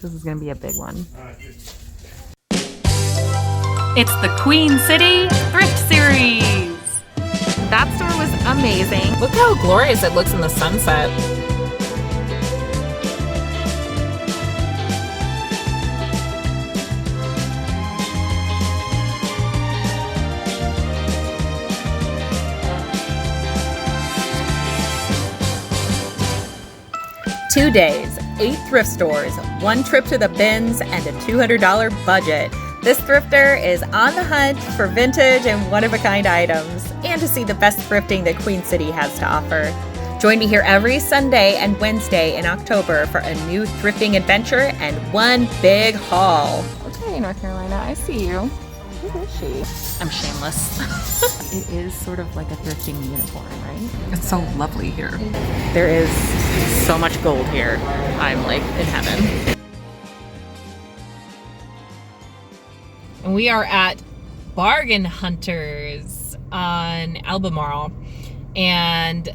This is gonna be a big one. It's the Queen City Thrift Series. That store was amazing. Look how glorious it looks in the sunset. Two days, 8 thrift stores, 1 trip to the bins, and a $200 budget. This thrifter is on the hunt for vintage and one-of-a-kind items, and to see the best thrifting that Queen City has to offer. Join me here every Sunday and Wednesday in October for a new thrifting adventure and one big haul. Okay, North Carolina, I see you. Who is she? I'm shameless. It is sort of like a thrifting uniform, right? It's so lovely here. There is so much gold here. I'm like in heaven. And we are at Bargain Hunters on Albemarle. And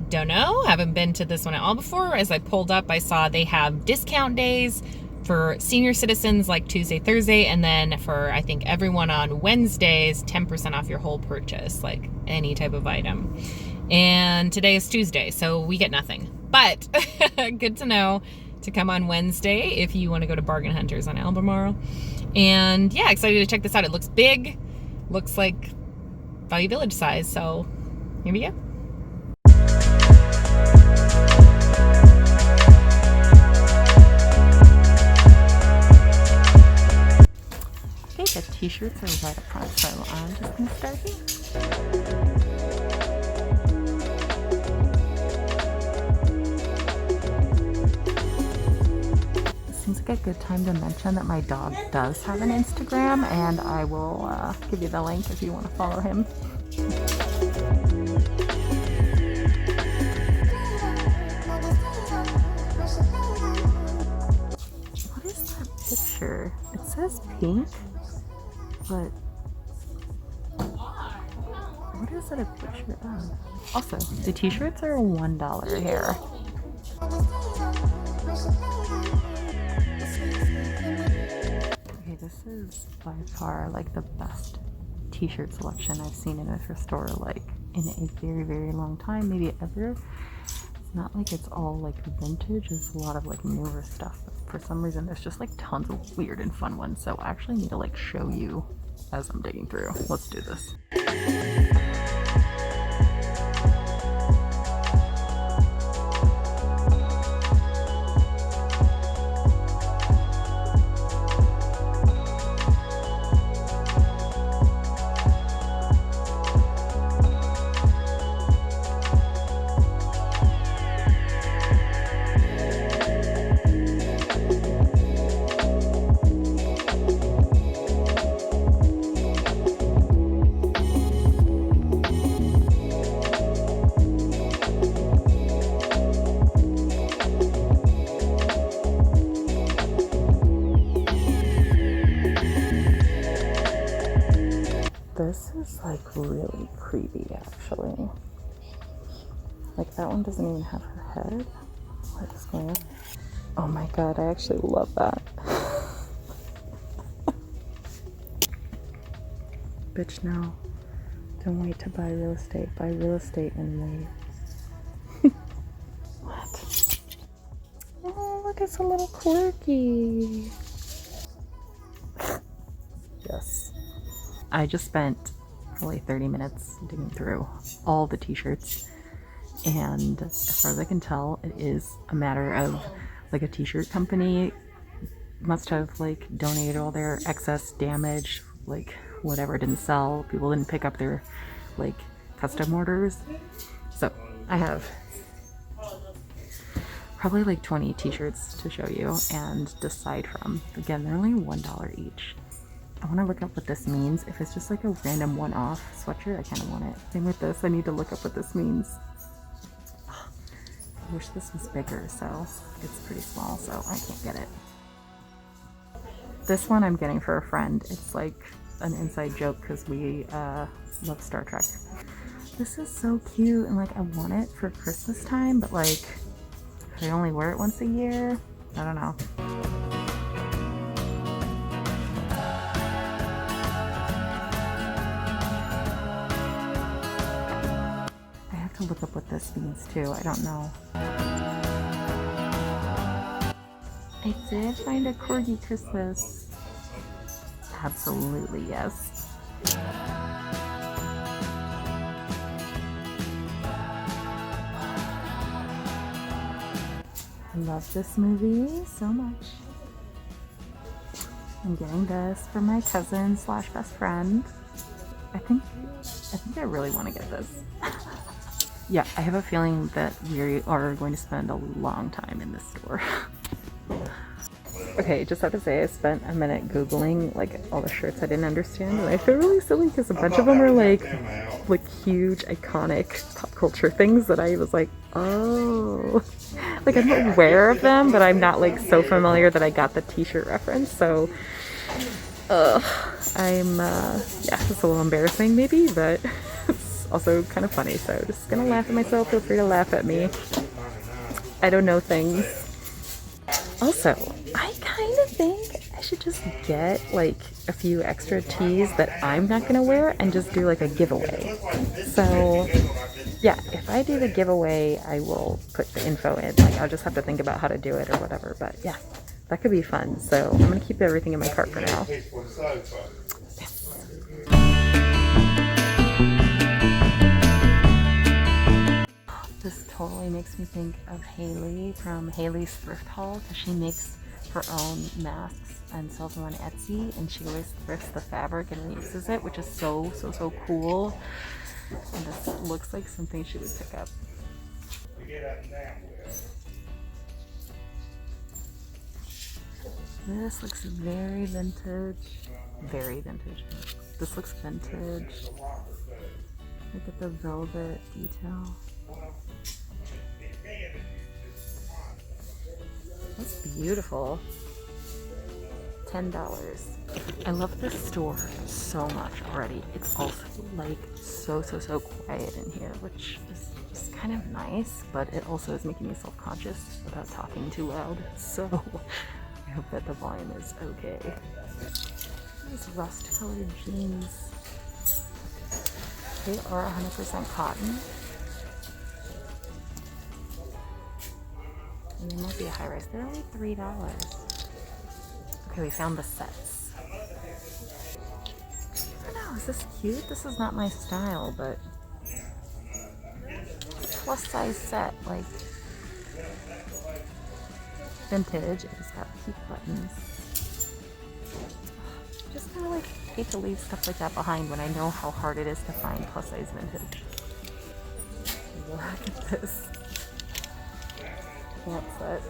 don't know, haven't been to this one at all before. As I pulled up, I saw they have discount days for senior citizens like Tuesday, Thursday, and then for I think everyone on Wednesdays, 10% off your whole purchase, like any type of item. And today is Tuesday, so we get nothing. But good to know to come on Wednesday if you want to go to Bargain Hunters on Albemarle. And yeah, excited to check this out. It looks big, looks like Value Village size, so here we go. The t-shirts are right up front, so I'm just gonna start here. Seems like a good time to mention that my dog does have an Instagram, and I will give you the link if you want to follow him. What is that picture? It says pink. But what is it a picture of? Also, the t-shirts are $1 here. Okay, this is by far like the best t-shirt selection I've seen in a thrift store like in a very, very long time, maybe ever. It's not like it's all like vintage, there's a lot of like newer stuff, but for some reason there's just like tons of weird and fun ones, so I actually need to like show you as I'm digging through. Let's do this. This is like really creepy actually. Like that one doesn't even have her head. What is going on? Oh my god, I actually love that. Bitch, no. Don't wait to buy real estate. Buy real estate and wait. What? Oh, look, it's a little quirky. Yes. I just spent probably 30 minutes digging through all the t-shirts, and as far as I can tell, it is a matter of like a t-shirt company must have like donated all their excess damage, like whatever didn't sell, people didn't pick up their like custom orders. So I have probably like 20 t-shirts to show you and decide from. Again, they're only $1 each. I want to look up what this means. If it's just like a random one-off sweatshirt, I kind of want it. Same with this, I need to look up what this means. I wish this was bigger, so it's pretty small, so I can't get it. This one I'm getting for a friend. It's like an inside joke because we love Star Trek. This is so cute, and like I want it for Christmas time, but like if I only wear it once a year, I don't know. look up what this means too. I don't know. I did find a corgi Christmas. Absolutely, yes. I love this movie so much. I'm getting this for my cousin slash best friend. I think I really want to get this. Yeah, I have a feeling that we are going to spend a long time in this store. Okay, just have to say I spent a minute Googling like all the shirts I didn't understand, and I feel really silly because a bunch of them are like huge iconic pop culture things that I was like, oh, like I'm aware of them, but I'm not like so familiar that I got the t-shirt reference. So I'm yeah, it's a little embarrassing maybe, but it's also kind of funny, so just gonna laugh at myself. Feel free to laugh at me. I don't know things. Also, I kind of think I should just get like a few extra tees that I'm not gonna wear and just do like a giveaway. So yeah, if I do the giveaway, I will put the info in. Like I'll just have to think about how to do it or whatever, but yeah, that could be fun. So I'm gonna keep everything in my cart for now. This totally makes me think of Haley from Haley's Thrift Haul, because she makes her own masks and sells them on Etsy, and she always thrifts the fabric and reuses it, which is so cool. And this looks like something she would pick up. This looks very vintage. Very vintage. This looks vintage. Look at the velvet detail. That's beautiful. $10. I love this store so much already. It's also like so quiet in here, which is just kind of nice, but it also is making me self-conscious about talking too loud. So I hope that the volume is okay. These rust-colored jeans. They are 100% cotton. And they might be a high rise. They're only $3. Okay, we found the sets. I don't know, is this cute? This is not my style, but plus size set, like vintage. It's got peak buttons. Just kind of like hate to leave stuff like that behind when I know how hard it is to find plus size vintage. Look at this. Pant set.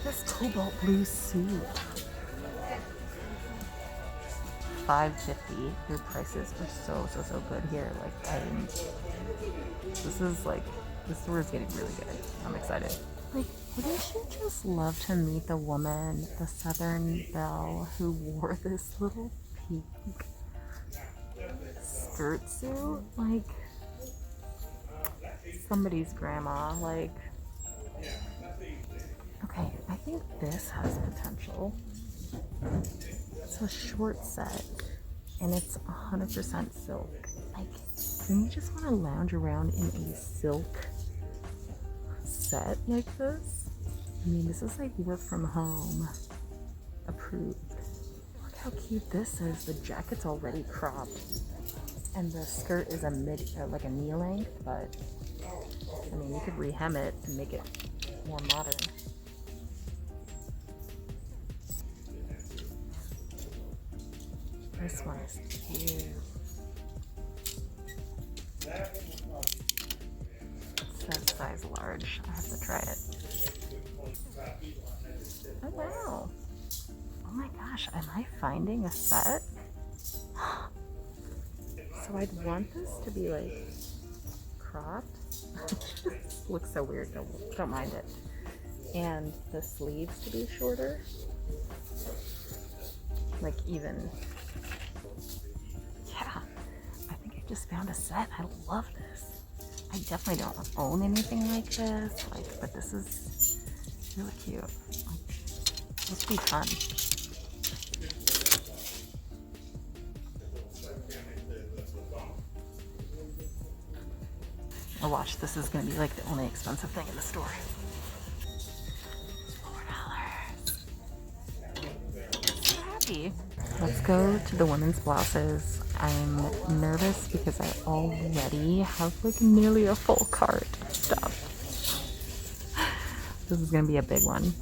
This cobalt blue suit. $5.50. Their prices are so good here. Like this store is getting really good. I'm excited. Like, wouldn't you just love to meet the woman, the Southern belle, who wore this little pink skirt suit? Like somebody's grandma. Like, okay, I think this has potential. It's a short set, and it's 100% silk. Like, don't you just want to lounge around in a silk set like this? I mean, this is like work from home approved. Look how cute this is. The jacket's already cropped, and the skirt is a like a knee length, but I mean, you could rehem it and make it more modern. This one is cute. It says size large. I have to try it. Oh wow. Oh my gosh, am I finding a set? So I'd want this to be like cropped. Looks so weird, don't mind it. And the sleeves to be shorter. Like even, yeah, I think I just found a set. I love this. I definitely don't own anything like this, like, but this is really cute. Like, this would be fun. Oh, watch, this is gonna be like the only expensive thing in the store. $4. So happy. Let's go to the women's blouses. I'm nervous because I already have like nearly a full cart of stuff. This is gonna be a big one.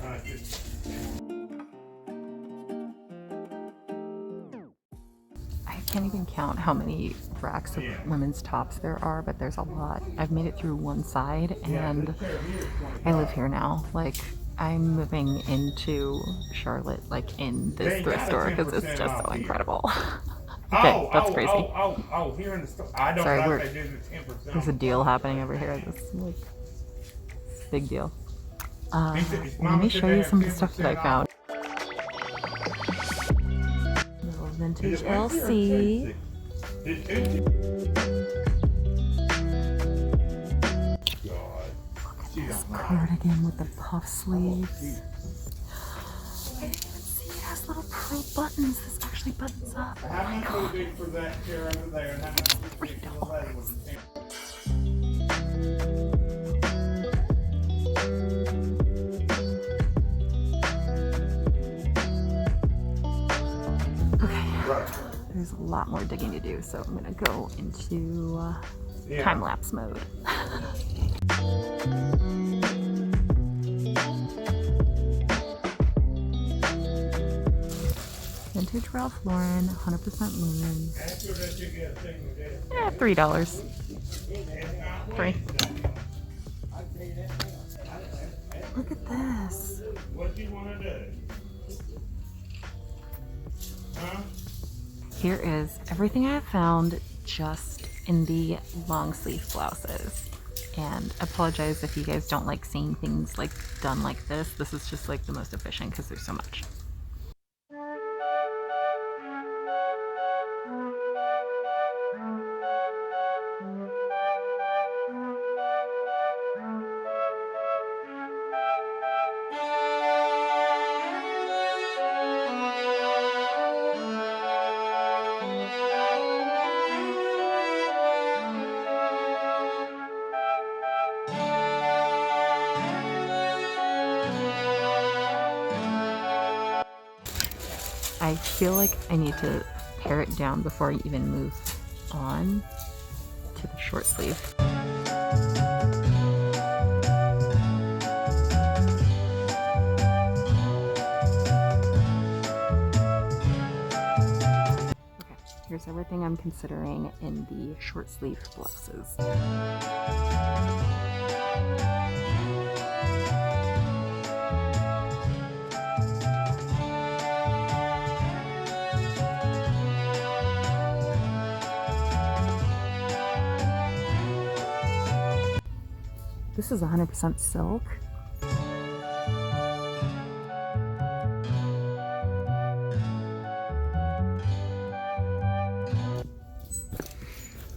I can't even count how many racks of women's tops there are, but there's a lot. I've made it through one side and I live here now. Like, I'm moving into Charlotte, like in this thrift store, because it's just so incredible. Okay, that's crazy. Here in the store. I don't know if they do the 10%. There's a deal happening over here. This like big deal. Let me show you some of the stuff that I found. Little vintage LC. This cardigan with the puff sleeves. I didn't even see it has little pearl buttons. This actually buttons up. How much would it be for that chair under there, and how much would it be for the leather with the 10%? There's a lot more digging to do, so I'm gonna go into time-lapse mode. Vintage Ralph Lauren, 100% linen. Yeah, $3. Free. Look at this. What do you want to do? Huh? Here is everything I have found just in the long sleeve blouses. And I apologize if you guys don't like seeing things like done like this. This is just like the most efficient because there's so much. I feel like I need to pare it down before I even move on to the short sleeve. Okay, here's everything I'm considering in the short sleeve blouses. This is 100% silk.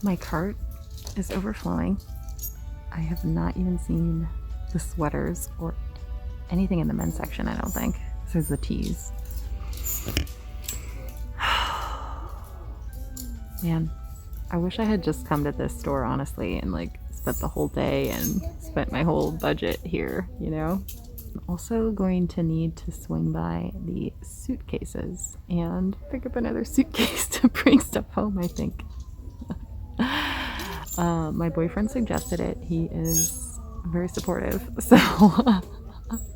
My cart is overflowing. I have not even seen the sweaters or anything in the men's section, I don't think. This is the tees. Man, I wish I had just come to this store, honestly, and like spent the whole day and spent my whole budget here, you know? I'm also going to need to swing by the suitcases and pick up another suitcase to bring stuff home, I think. My boyfriend suggested it. He is very supportive, so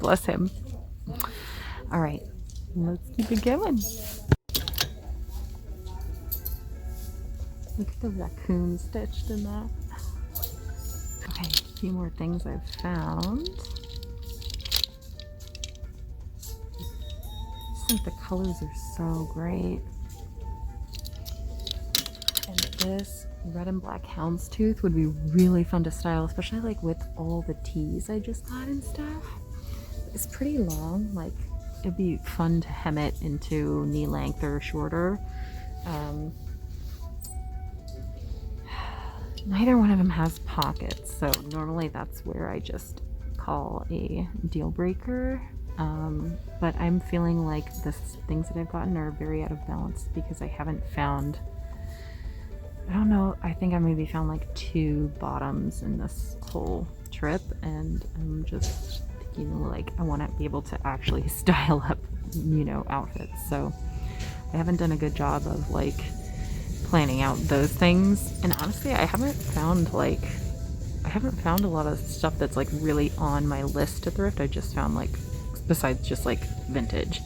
bless him. All right, let's keep it going. Look at the raccoon stitched in that. Okay, a few more things I've found. I think the colors are so great. And this red and black houndstooth would be really fun to style, especially like with all the tees I just got and stuff. It's pretty long, like it'd be fun to hem it into knee length or shorter. Neither one of them has pockets, so normally that's where I just call a deal breaker. But I'm feeling like the things that I've gotten are very out of balance because I haven't found I don't know, I think I maybe found like 2 bottoms in this whole trip, and I'm just thinking like I want to be able to actually style up, you know, outfits. So I haven't done a good job of like planning out those things, and honestly I haven't found a lot of stuff that's like really on my list to thrift. I just found like, besides just like vintage,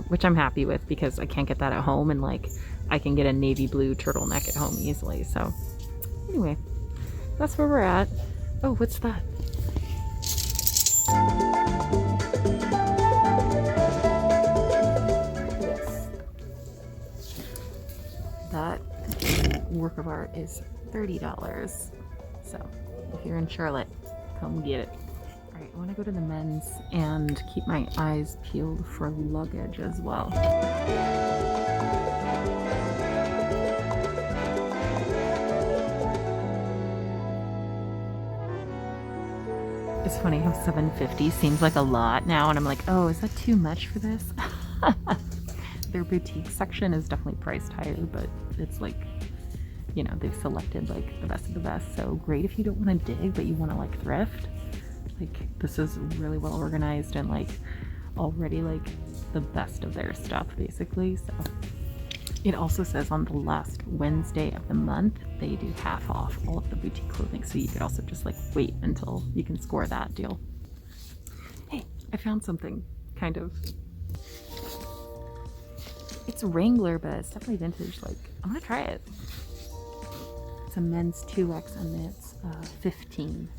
which I'm happy with because I can't get that at home, and like I can get a navy blue turtleneck at home easily. So anyway, that's where we're at. Oh, what's that? Yes. That work of art is $30. So if you're in Charlotte, come get it. All right, I want to go to the men's and keep my eyes peeled for luggage as well. It's funny how $7.50 seems like a lot now, and I'm like, oh, is that too much for this? Their boutique section is definitely priced higher, but it's like, you know, they've selected like the best of the best. So great if you don't want to dig, but you want to like thrift. Like this is really well organized and like already like the best of their stuff basically. So it also says on the last Wednesday of the month, they do half off all of the boutique clothing. So you could also just like wait until you can score that deal. Hey, I found something kind of, it's Wrangler, but it's definitely vintage. Like I'm gonna try it. It's a men's 2X and it's 15.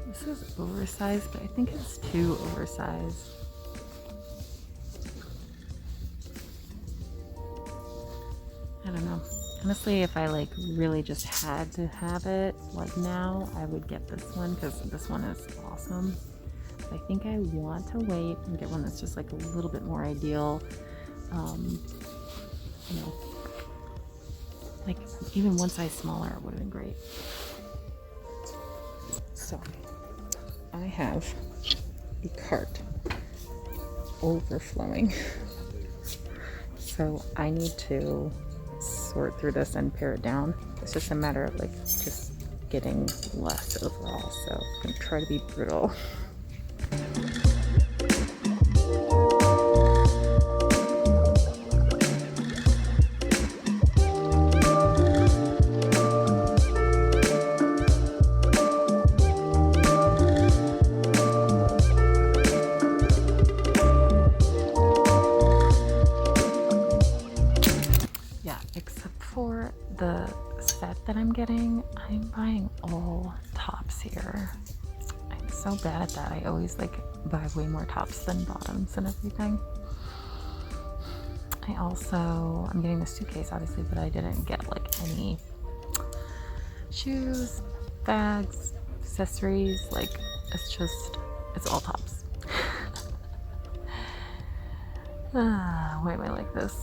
This is oversized, but I think it's too oversized. I don't know. Honestly, if I like really just had to have it like now, I would get this one because this one is awesome. But I think I want to wait and get one that's just like a little bit more ideal. You know, like even one size smaller would have been great. So I have a cart overflowing. So I need to sort through this and pare it down. It's just a matter of like just getting less overall. So I'm gonna try to be brutal. For the set that I'm getting, I'm buying all tops here. I'm so bad at that. I always like buy way more tops than bottoms and everything. I'm getting the suitcase obviously, but I didn't get like any shoes, bags, accessories. Like it's all tops. Why am I like this?